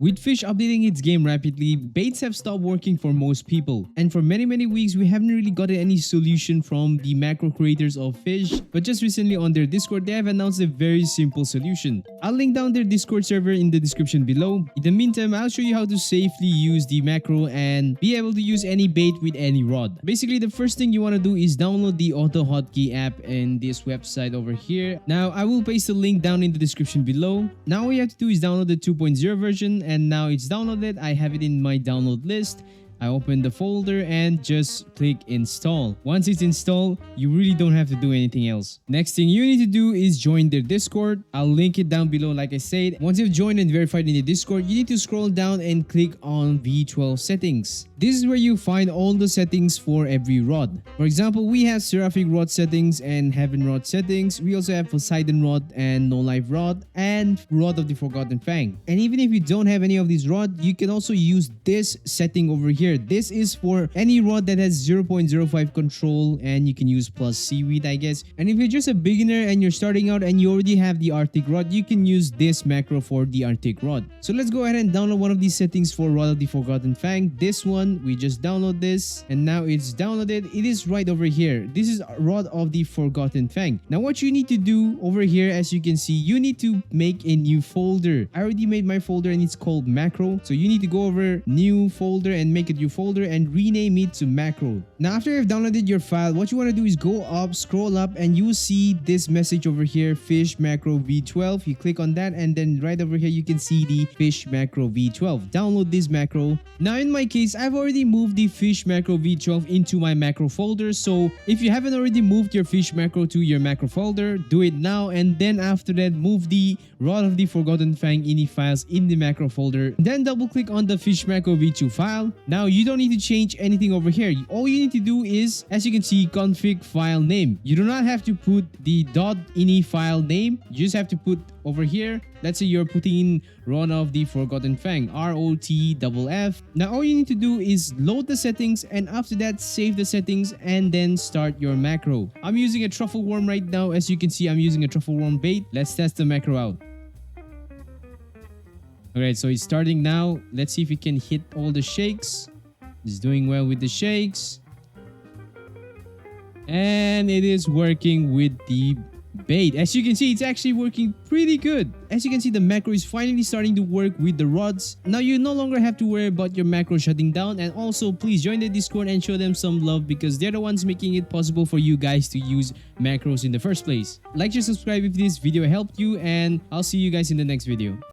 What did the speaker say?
With fish updating its game rapidly, baits have stopped working for most people. And for many weeks, we haven't really gotten any solution from the macro creators of fish. But just recently on their Discord, they have announced a very simple solution. I'll link down their Discord server in the description below. In the meantime, I'll show you how to safely use the macro and be able to use any bait with any rod. Basically, the first thing you want to do is download the Auto Hotkey app in this website over here. Now, I will paste the link down in the description below. Now, all you have to do is download the 2.0 version, and now it's downloaded. I have it in my download list. I open the folder and just click install. Once it's installed, you really don't have to do anything else. Next thing you need to do is join their Discord. I'll link it down below like I said. Once you've joined and verified in the Discord, you need to scroll down and click on V12 settings. This is where you find all the settings for every rod. For example, we have Seraphic rod settings and Heaven rod settings. We also have Poseidon rod and No Life rod and Rod of the Forgotten Fang. And even if you don't have any of these rods, you can also use this setting over here. This is for any rod that has 0.05 control, and you can use plus seaweed, I guess. And if you're just a beginner and you're starting out and you already have the Arctic rod, you can use this macro for the Arctic rod. So let's go ahead and download one of these settings for Rod of the Forgotten Fang. This one, we just download this and now it's downloaded. It is right over here. This is Rod of the Forgotten Fang. Now what you need to do over here, as you can see, you need to make a new folder. I already made my folder and it's called macro. So you need to go over new folder and make a new folder and rename it to macro. Now after you've downloaded your file, what you want to do is go up, scroll up, and you will see this message over here, fish macro v12. You click on that and then right over here you can see the fish macro v12. Download this macro. Now in my case, I've already moved the fish macro v12 into my macro folder. So if you haven't already moved your fish macro to your macro folder, do it now, and then after that move the Rod of the Forgotten Fang ini files in the macro folder. Then double click on the fish macro v2 file. Now you don't need to change anything over here. All you need to do is, as you can see, config file name. You do not have to put the .ini file name. You just have to put over here, let's say you're putting in Rod of the Forgotten Fang, ROTFF. Now all you need to do is load the settings, and after that save the settings and then start your macro. I'm using a truffle worm right now. As you can see, I'm using a truffle worm bait. Let's test the macro out. Alright, so it's starting now. Let's see if we can hit all the shakes. It's doing well with the shakes. And it is working with the bait. As you can see, it's actually working pretty good. As you can see, the macro is finally starting to work with the rods. Now you no longer have to worry about your macro shutting down. And also, please join the Discord and show them some love, because they're the ones making it possible for you guys to use macros in the first place. Like and subscribe if this video helped you, and I'll see you guys in the next video.